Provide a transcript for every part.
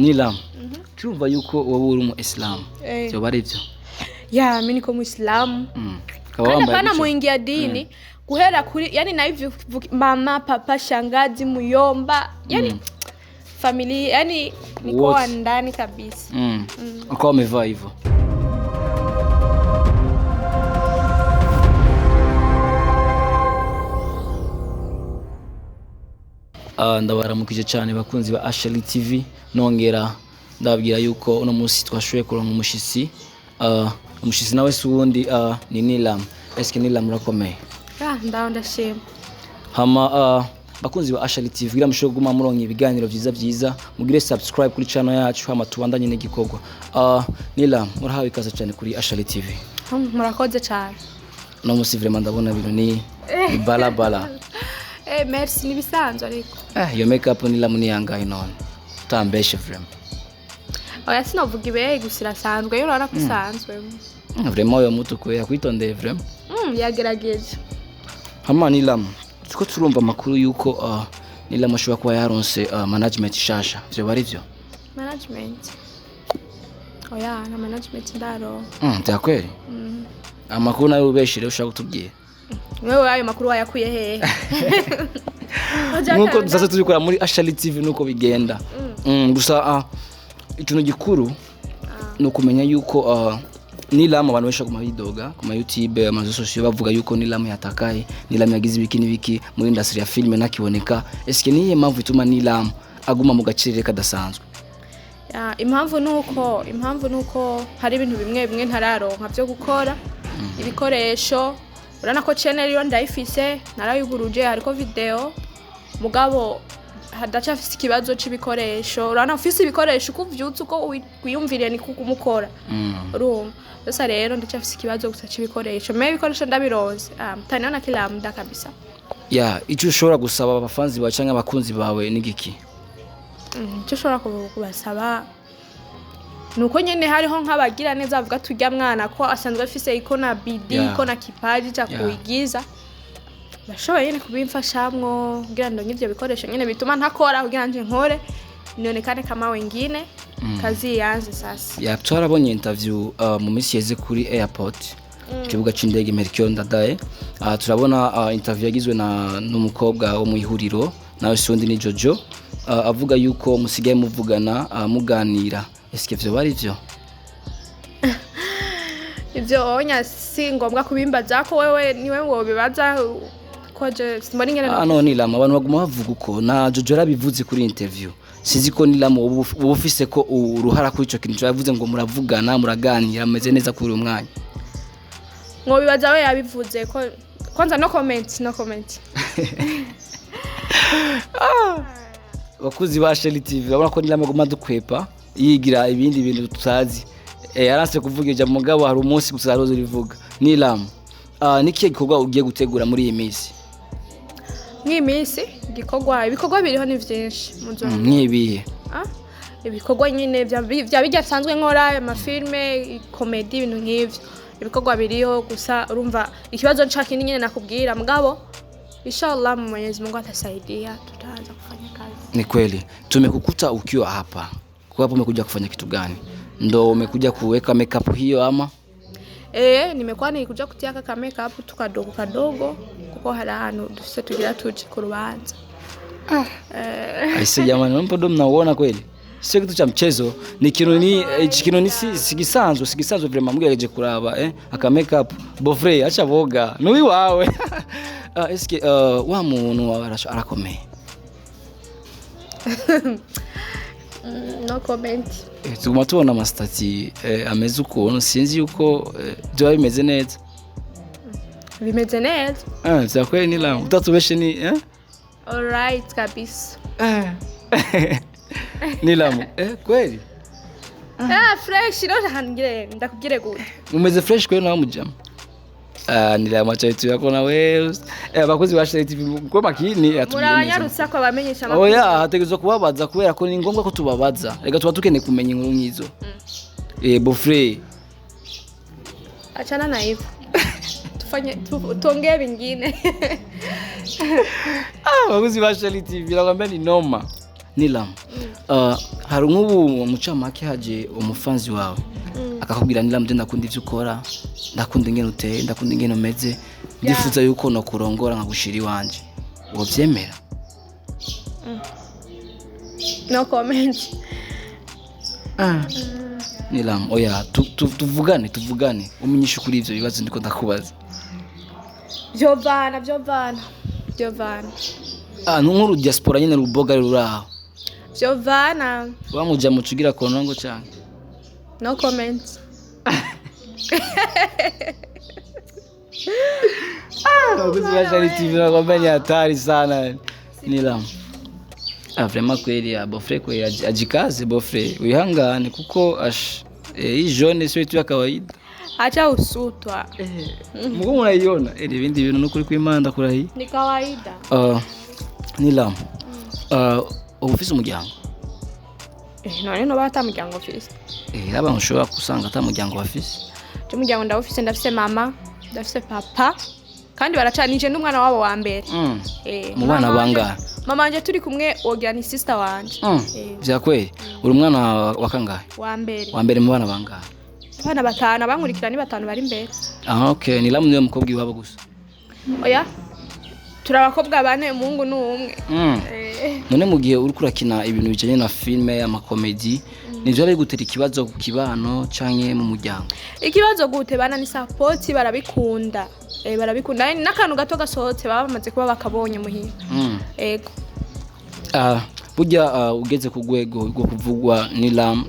Nyallam. Turumva yuko wowe uri mu Islam. Byo bari byo. Ya, mimi niko Muislamu. Kana muingia dini kuhera kuri yani na hivi mama, papa, shangazi, muyomba, yani familia, yani niko ndani kabisa. Uko umevaa hivyo. Ndabaramukije cyane bakunzi ba Ashali TV nongera ndababwira yuko uno munsi twashoboye kuronka umushitsi umushitsi nawe suwundi ni Nyallam. Eske Nyallam murakomeye? Ndashima. Hama bakunzi ba Ashali TV gira mushoboye guma muronka ibiganiro byiza mugire subscribe kuri channel yacu hama tubandanye n'igikorwa. Nyallam murahawe ikaze cyane kuri Ashali TV. Murakoze cyane. No munsi vraiment ndabona bino ni bala. Merci nibisanzwe ariko. Yo makeup Nyallam ni yangaye none. Tambeshe vraiment. Oya sinovuga ibeye gusira sanzwe yo rara kusanzwe. Vraiment yo mutuko yakwitondeye vraiment. Yagerageje. Hama Nyallam tuko turumva makuru yuko Nyallam ashobora kuba yaronse management shasha. Byo bari byo? Management. Oya na management ndaro. Tyakweli? Amakuru nayo ubeshire ushaka kutubwiye. Wewe ayo makuru wayakuye hehe? Nuko sasa tuzikora muri Ashali TV nuko bigenda. Gusa ikintu gikuru no kumenya yuko Nyallam abantu besha ku mabidoga ku YouTube amazo social bavuga yuko Nyallam yatakaye, Nyallam yagize ibiki n'ibiki muri industry ya film nakiboneka. Eske niye mpamvu ituma Nyallam aguma mu gaciro kadasanzwe? Impamvu nuko hari ibintu bimwe ntararonka byo gukora ibikoresho. Urana ko channel yo ndayifise narayuguruje hariko video mugabo hadacafise ikibazo c'ibikoresho. Urana ufise ibikoresho kuvyutse uko kwiyumviriye ni kukumukora. Urumva sasa rero ndacafise ikibazo gusa c'ibikoresho. Me ibikoresho ndabironse. Mtaniona kila muda kabisa. Ico ushobora gusaba abafanzi bawe canke abakunzi bawe nigiki? Ico ushobora kubasaba nuko nyene hariho nk'abagira neza bavuga turya mwana ko asanzwe afise ikona bidi ikona kipaji cha kuigiza bashoboye nyene kubimfashamwo kugira ndo ngivyo bikoresho nyene bituma ntakora kugira nje nkore nionekane kama wengine kazi yanze sasa. Twarabonye interview mu misi yeze kuri airport kibuga c'indege Mercure Ndadaye. Turabona interview yagizwe n'umukobwa wo mu ihuriro nawe sundi ni Jojo avuga yuko musigaye muvugana muganira. Eske vyo bari vyo? Ivyo onya si ngombwa kubimbaza ko wewe niwe ngo bibaza ko je simboni ngene no Nyallam abantu baguma bavuga uko na Jojo rabivuze kuri interview. Sizi ko Nyallam ubufise ko uruhara kuri ico kintu yavuze ngo muravugana muraganira meze neza kuri umwanya. Ngo bibaza we yabivuze ko kwanza no comment. Bakuzi ba Ashali TV babona ko Nyallam aguma dukwepa yigira ibindi bintu tutazi. Yaranse kuvugira mugabo hari umunsi gusaroza rivuga. Nyallam nikiye gikorwa ugiye gutegura muri iyi minsi? Nk'imisi ibikorwa biriho ni vyinshi muzo. Nkibiye? Ibikorwa nyine bya bijya sanzwe nkora amafilme comedy ibintu nk'ivyo. Ibikorwa biriho gusa urumva ikibazo nshaka nyine nakubwira mugabo inshallah Mwenyezi Mungu atasaidia tutaanza kufanya kazi. Ni kweli tumekukuta ukiwa hapa. Kwa hapo umekuja kufanya kitu gani? Ndo umekuja kuweka makeup hiyo ama? Nimekuwa nikuja kutia ka makeup tukadogo kuko hari ahantu dufise tugira tuje ku rubanza. Aise jamani mpo ndo mnaona kweli? Sio kitu cha mchezo, ni kintu ni sigisanzwe vraiment mugerageje kuraba aka makeup bofre acha boga nuwi wawe. Eske wa muntu arakomeye? No comment. Tuguma tubona amastati ameze ukuntu sinzi yuko byo bimeze neza. Bimeze neza? Tyakweli Nyallam utatubeshe ni Alright kabisa. Nyallam kweli? Fresh no hangire ndakubwire gute. Umeze fresh kweli nawe mujama? Nyallam acha yako na wewe. Bakozi ba Ashali TV ko makini atumenye. Muranyarutsa ko bamenyesha amakuru. Hategezwe kubabaza kubera ko ni ngombwa ko tubabaza. Rega tuba tukene kumenya inkuru nkizo. Bofre. Achana na hivyo. Tuongee vingine. Bakozi ba Ashali TV nakwambia ni noma. Nyallam hari nk'ubu mucamake haje umufanzi wawe akakubwira Nyallam ndakunda ivyo ukora ndakunda ingene uteye ndakunda ingene umeze ndifuza yuko no kurongora nkagushira iwanje uwo vyemera no comment Nyallam oya tuvugane umenyeshe kuri ivyo bibazo ndiko ndakubaza vyovana nkuru diaspora nyene ruboga ruraho vyovana wamuja mucugira konongo cyane no comment kuzibashari TV nakwambia hatari sana Nyallam vraiment kweli ya bofre kweli ajikaze bofre wihangane kuko hii jeune sio tu ya kawaida acha usutwa mko unaiona ibindi bintu nukuri kwimanda kurahi ni kawaida Nyallam ufise umuryango none no bata muryango ufise abantu ushobora kusanga ata muryango bafise umuryango ndawufise ndafise mama ndafise papa kandi baracanije n'umwana wabo wa mbere mu bana banga mama wanje turi kumwe wogira ni sister wanje vyakweli uri umwana wa kangahe wa mbere mu bana banga abana batanu abankurikira ni batanu bari imbere okay Nyallam niwe mukobwa iwabo gusa oya turabakobwa bane umuhungu n'umwe none mu gihe uri kurakina ibintu bijanye na filme amakomedi nivyo ari gutera ikibazo ku kibano canke mu muryango ikibazo gute bana ni support barabikunda barabikunda n'akantu gato gasohotse baba bamaze kuba bakabonye muhira ego burya ugeze ku rwego rwo kuvugwa Nyallam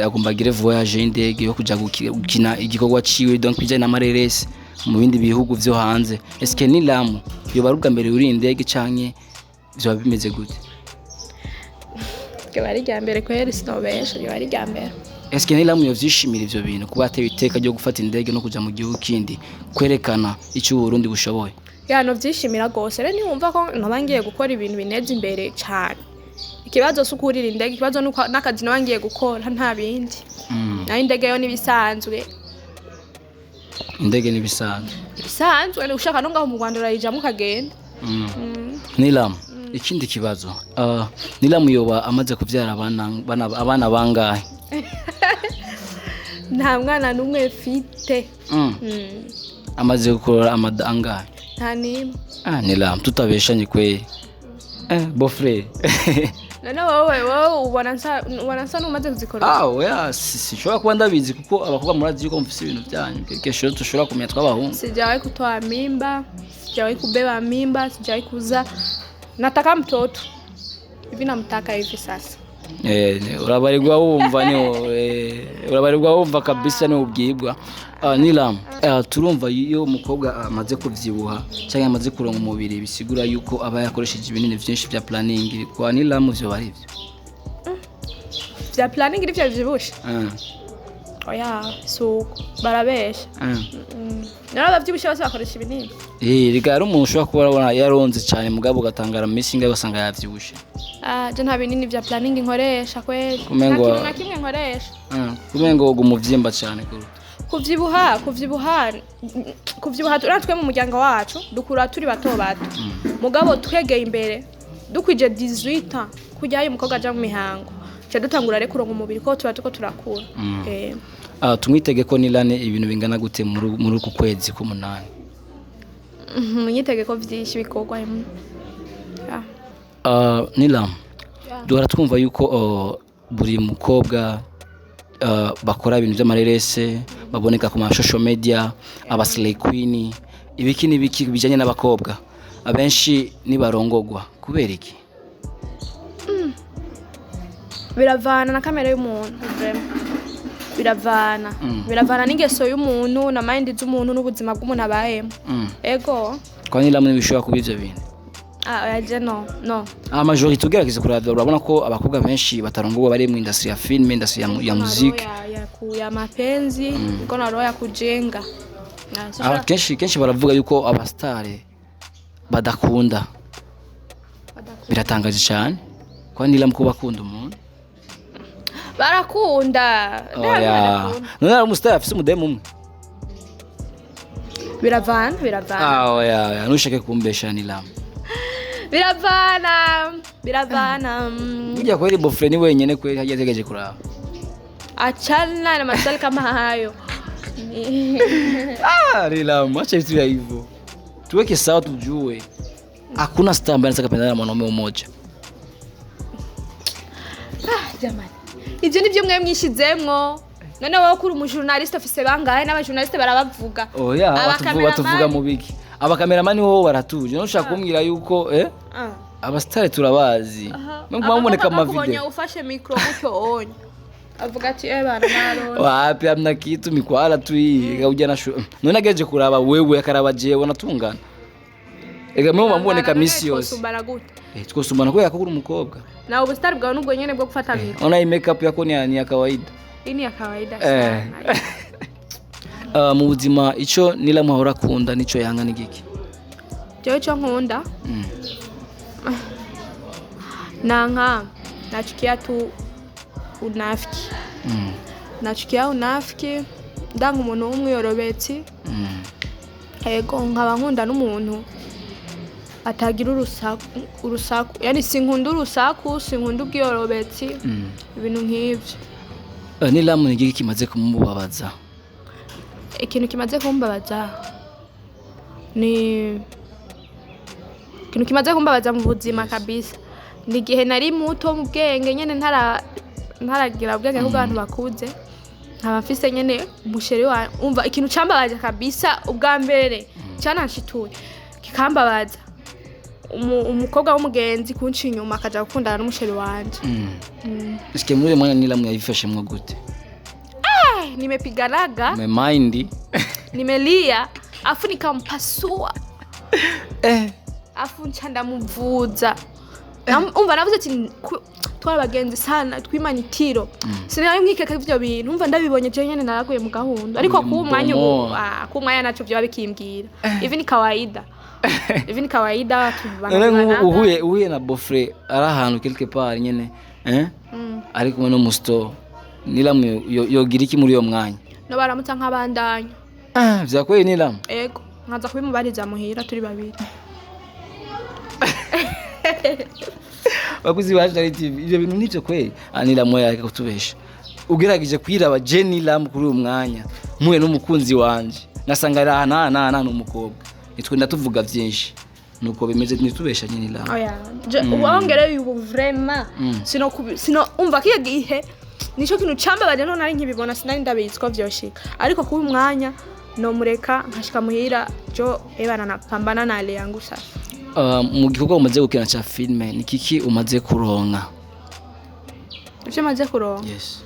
agomba agire voyage y'indege yo kuja gukina igikorwa ciwe donc bijanye n'amareresi mu bindi bihugu vyo hanze est-ce que Nyallam yoba rubwa mbere uri indege canke vyo bimeze gute bari ryambere kweri sinobesha bari ryambere est-ce que Nyallam yovyishimira ivyo bintu kuba atewe iteka ryo gufata indege no kuja mu gihugu kindi kwerekana icyo Burundi bushoboye no vyishimira gose rero niwumva ko nabangiye gukora ibintu bineze imbere cyane ikibazo sukurira indege ikibazo n'akazi nabangiye gukora nta bindi nayo indege yo nibisanzwe indege nibisanzwe ni ushaka no ngaho mu Rwanda urayijamo kagenda Nyallam ikindi kibazo Nyallam yoba amaze kuvyara abana bangahe nta mwana numwe mfite amaze gukorora amadangahe nta nimwe Nyallam tutabeshanye kweli bofre none wowe ubona nsa n'umaze kuzikora oya sishobora kuba ndabizi kuko abakobwa murazi yuko mufise ibintu byanyu kesho tushobora kumenya twabahungu sijawahi kutoa mimba sijawahi kubeba mimba sijawahi kuza nataka mtoto hivi namtaka hivi sasa urabarirwa wumva kabisa ni ubwibwa Nyallam turumva iyo umukobwa amaze kuvyibuha cyangwa amaze kuronka umubiri bisigura yuko aba yakoresheje ibinini byinshi bya planning kwa Nyallam vyo bari byo bya planning ivyo vyibusha oya so barabesha nara bavyibusha bose bakoresha ibinini rigara umuntu ushobora kuba arabona yaronze cyane mugabo gatangara missing gasanga yavyibusha je nta binini bya planning nkoresha kweli nta kimwe nkoresha kumengo umuvyimba cyane kuvyibuha turatwe mu muryango wacu dukura turi bato mugabo twegeye imbere dukwije 18 kujyayo umukobwa aja mu mihango cyo dutangura rero kuronka umubiri ko turakura tumwitege ko nilane ibintu bingana gute muri ku kwezi k'umunani munyitege ko vyinshi bikorwa Nyallam duhora twumva yuko buri mukobwa bakora ibintu by'amarerese baboneka ku social media abaslay queen ibiki bijanye n'abakobwa abenshi nibarongogwa kubera iki biravana na kamera y'umuntu biravana n'ingeso y'umuntu na mind z'umuntu n'ubuzima bw'umuntu abayemo ego kwa Nyallam n'ibishobora kuba ivyo bintu yaje no majority ugerageze kuravya urabona ko abakobwa benshi batarongogwa bari mu industry ya film industry ya music ya mapenzi ngo naro ya kujenga kenshi baravuga yuko abastare badakunda biratangaje cyane kwa Nyallam ko bakunda umuntu barakunda none umustare afise umudemu umwe biravana nushake kumbesha Nyallam biravana burya kweli bofre ni wenyene kweli hajategeje kuraba achana na maswali kama hayo. Nyallam, acha vitu hivyo. Tuweke sawa tujue. Hakuna star ambaye anataka kupendana na mwanaume mmoja. Jamani. Ivyo nivyo mwe mwishizemwo. None wowe kuri umujournaliste ufise bangahe n'abajournaliste barabavuga. Oya, batuvuga mu biki. Abakameramani wowe baratuje. Nushaka kumbwira yuko abastare turabazi. Muboneka mu video. Ubonye ufashe micro gutyo onye. Avuga ati bana narone. Wapi amna kitu mikwala tu hii. Kauja na none ageje kuraba wewe akaraba jewe natungana. Ega mwe muboneka misi yose. Tukosumbana ko yakugura umukobwa. Na ubustari bwawe nubwo nyene bwo gufata micro. Ona makeup yako ni ya kawaida. Ini ya kawaida sana. Mu buzima ico Nyallam ahora akunda nico yanga ni giki? Jewe cyo nkunda. Nachukia tu unafiki. Nachukia unafiki. Ndanga umuntu w'umwiyorobetsi. Ego nkaba nkunda n'umuntu atagira urusaku. Yani sinkunda urusaku, sinkunda ubwiyorobetsi. Ibintu nk'ivyo. Nyallam ni giki kimaze kumubabaza? Ikintu kimaze kumbabaza ni ikintu kimaze kumbabaza mu buzima kabisa. Ni gihe nari muto mu bwenge nyene ntaragira ubwenge bw'abantu bakuze. Nkaba mfise nyene umusheri wa umva ikintu cambabaza kabisa ubwa mbere cyananshituye kikambabaza. Umukobwa w'umugenzi kunci inyuma akaja gukundana n'umusheri wanje. Iske muri mwana Nyallam yabifashe mwo gute? Nimepiganaga. Mind. Nimelia, afu nikampasua. Afu nchanda muvuza. Umva navuze ati twara bagenzi sana twimanitiro. Sinari mwikeka ivyo bintu. Umva ndabibonye je nyene naraguye mu gahunda. Ariko ku mwanya naco byo babikimbwira. Ivi ni kawaida. Ivi ni kawaida tubana. Uhuye na bofre ara ahantu quelque part nyene, ariko no mu store. Nyallam yogira iki muri yo mwanya? No baramutsa nk'abandanya. Vyakweye Nyallam? Ego, nkaza kubimubariza muhira turi babiri. Bakuzi baje TV, ivyo bintu nivyo kweli. Nyallam yareka kutubesha. Ugeragije kwiraba je Nyallam kuri uyu mwanya. Mpuye n'umukunzi wanje. Nasanga ari na n'umukobwa. Nitwe ndatuvuga byinshi. Nuko bimeze nitubesha Nyallam. Oya, uwongereye ubu vraiment. Sino umva kiye gihe. Nico kintu cambabaje none ari nkibibona sinari ndabitswa vyoshika. Ariko kuba umwanya no mureka nkashika muhira jo ebana napambana na ale yangu sasa. Mu gikorwa umaze gukina cha filme ni kiki umaze kuronka? Ivyo maze kuronka? Yes.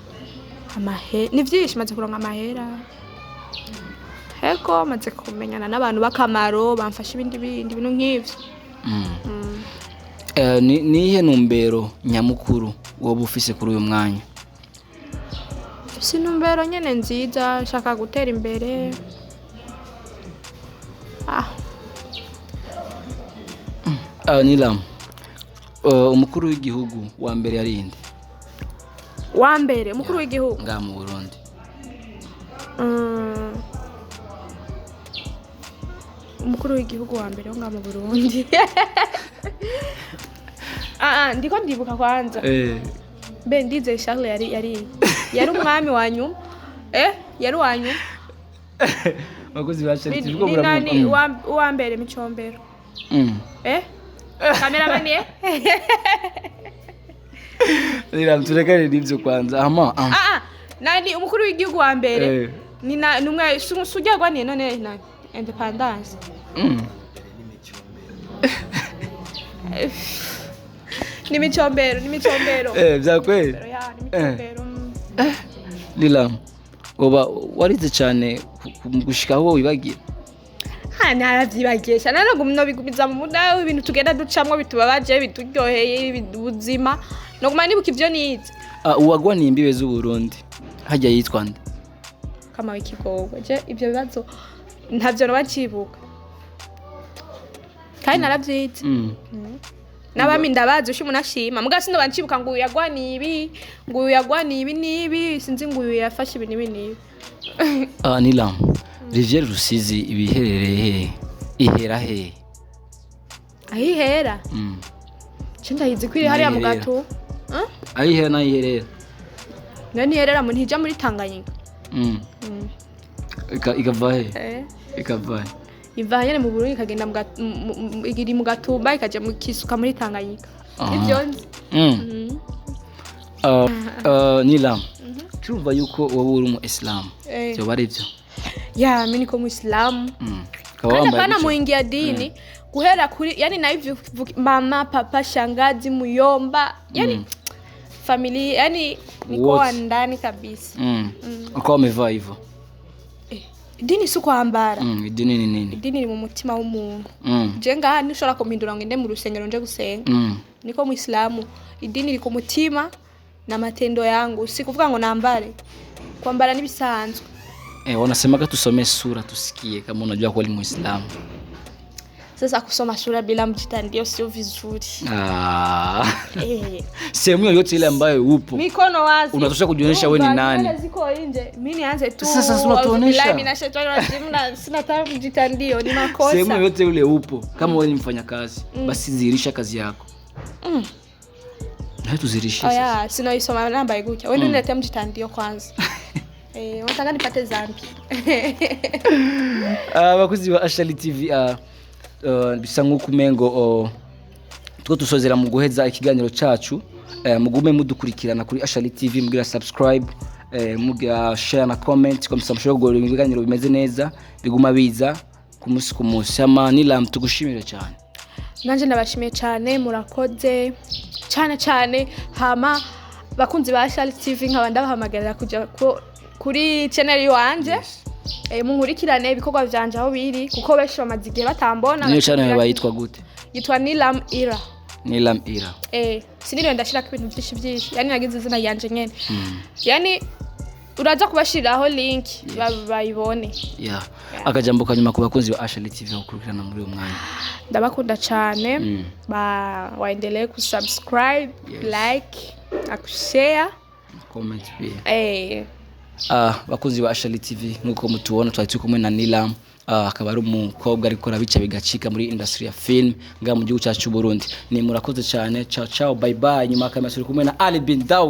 Ni vyinshi maze kuronka amahera. Heko maze kumenyana n'abantu bakamaro bamfasha ibindi bintu nk'ivyo. Nihe numbero nyamukuru wowe ufise kuri uyu mwanya? Sinumbero nyene nziza shaka gutera imbere. Nyallam, umukuru w'igihugu wa mbere yarinde? Wa mbere umukuru w'igihugu nga mu Burundi. Umukuru w'igihugu wa mbere nga mu Burundi. Ndiko ndibuka kwanza. Bendize Charles yari umwami wanyu. Yari wanyu. Bakozi bacha tibwo nani wa mbere micombero. Cameraman ye? Nyallam turekane nivyo kwanza. Nani umukuru w'igihugu wa mbere? Ni numwe sujagwa ni none nani? Independence. Ni micombero. Vyakweli? Nyallam, warize cyane gushikaho wibagira? Naravyibagisha nano bigumiza mu muda ibintu tugenda ducamwo bitubabaje bituryoheye ubuzima no kumana nibuka ivyo nize. Uwagwa ni imbibe z'u Burundi hajya yitwa nde? Kama wikigogwe je ivyo bibazo ntavyo no bacibuka kandi naravyize. Nabami ndabazi ushi munashima mugasi ndo bancibuka ngo uyagwa nibi sinzi ngo yafashe ibintu nibi. Nyallam, Rivière Rusizi ibiherereye ihera he? ahihera cinda hizi kwiri hariya mu gato ahihera nayiherera nani herera mu ntija muri Tanganyika ikavahe ikavahe ivanye mu Burundi ikagenda igiri mu gatumba ikaje mu kisuka muri Tanganyika ivyo Nyallam turumva yuko wowe uri mu Islam byo bari byo ya mimi niko Muislamu kana muingia dini kuhera kuri yani na hivyo mama papa shangazi muyomba yani familia yani niko ndani kabisa uko umevaa hivyo dini si kwambara dini ni nini dini ni mu mutima w'umuntu je ngaha nishora komindura ngende mu rusengero nje gusenga niko Muislamu idini liko mutima na matendo yangu si kuvuga ngo nambare kwambara nibisanzwe wanasemaga tusome sura tusikie kama unajua kwa Muislamu sasa kusoma sura bila mjitandio sio vizuri sehemu yoyote ile ambayo upo mikono wazi unatosha kujionyesha wewe ni nani ziko nje mimi nianze tu sasa unatuonesha mimi na shetani lazima sina tabu mjitandio ni makosa sehemu yoyote ile upo kama wewe ni mfanyakazi basi zihirisha kazi yako na tuzihirishe sasa sina isoma namba igucha wewe ndio mjitandio kwanza wataka nipate zambi abakuzi wa Ashali TV bisa nk'ukumengo tuko tusozera mu guheza ikiganiro cacu mugume mudukurikirana kuri Ashali TV mugira subscribe mugira share na comment kwa msamsho go ibiganiro bimeze neza biguma biza ku munsi ama Nyallam tugushimire cyane nanje ndabashimiye cyane murakoze cyane hama bakunzi ba Ashali TV nkabanda bahamagarira kuja kuri channel ivyanje munkurikirane ibikorwa vyanje aho biri kuko benshi bamaze igihe batambona niyo channel bayitwa gute yitwa Nyallam Era siniro ndashira ibintu byinshi yani nagize izina yanje nyene yani uraza kubashiraho link bayibone akajambo kanyuma ku bakunzi ba Ashali TV bakurikirana muri uwo mwanya ndabakunda cyane waendelee kusubscribe like akushare comment pia bakunzi ba Ashali TV nkuko mutubona twari kumwe na Nyallam akaba ari umukobwa ariko rabica bigacika muri industry ya film nga mu gihugu cyacu Burundi ni murakoze cyane ciao bye bye nyuma kamera turi kumwe na Ali bin Daud